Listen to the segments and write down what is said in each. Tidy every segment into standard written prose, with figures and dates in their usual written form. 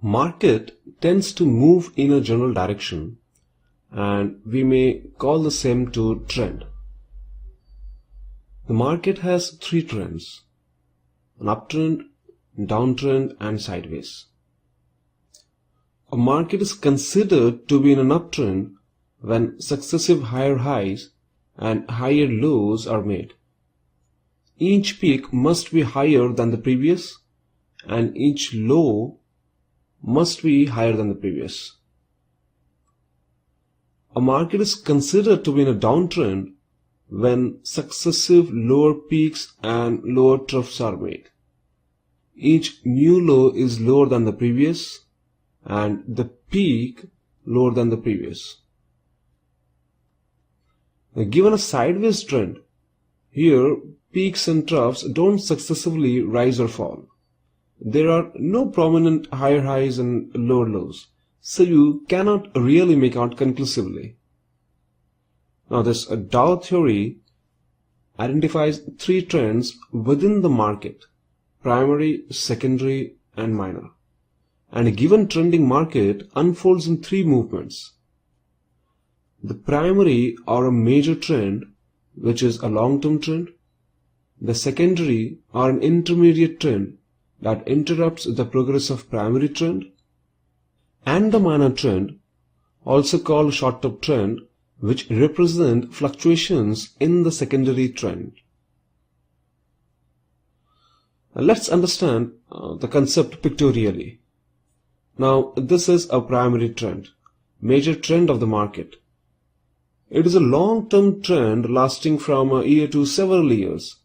Market tends to move in a general direction, and we may call the same to trend. The market has three trends: an uptrend, downtrend, and sideways. A market is considered to be in an uptrend when successive higher highs and higher lows are made. Each peak must be higher than the previous, and each low must be higher than the previous. A market is considered to be in a downtrend when successive lower peaks and lower troughs are made. Each new low is lower than the previous, and the peak lower than the previous. Now, given a sideways trend, here peaks and troughs don't successively rise or fall. There are no prominent higher highs and lower lows, so you cannot really make out conclusively. Now, this Dow theory identifies three trends within the market: primary, secondary, and minor. And a given trending market unfolds in three movements. The primary or a major trend, which is a long-term trend. The secondary or an intermediate trend that interrupts the progress of primary trend. And the minor trend, also called short-term trend, which represent fluctuations in the secondary trend. Now, let's understand the concept pictorially. Now, this is a primary trend, major trend of the market. It is a long-term trend lasting from a year to several years,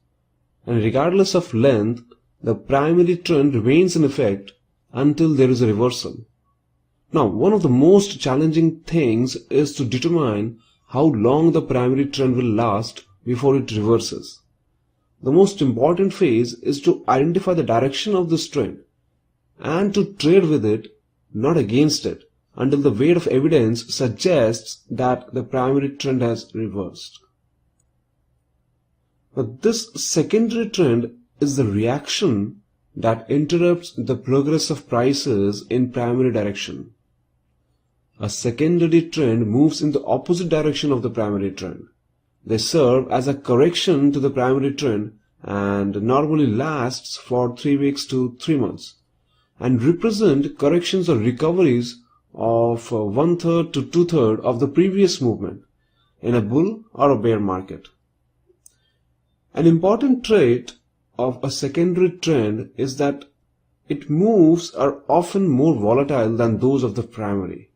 and regardless of length, the primary trend remains in effect until there is a reversal. Now, one of the most challenging things is to determine how long the primary trend will last before it reverses. The most important phase is to identify the direction of this trend and to trade with it, not against it, until the weight of evidence suggests that the primary trend has reversed. But this secondary trend is the reaction that interrupts the progress of prices in primary direction. A secondary trend moves in the opposite direction of the primary trend. They serve as a correction to the primary trend and normally lasts for 3 weeks to 3 months and represent corrections or recoveries of 1/3 to 2/3 of the previous movement in a bull or a bear market. An important trait of a secondary trend is that its moves are often more volatile than those of the primary.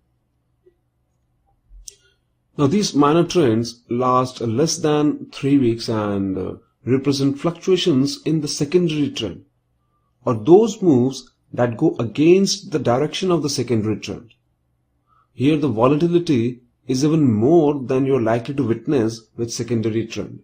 Now, these minor trends last less than 3 weeks and represent fluctuations in the secondary trend, or those moves that go against the direction of the secondary trend. Here the volatility is even more than you are likely to witness with secondary trend.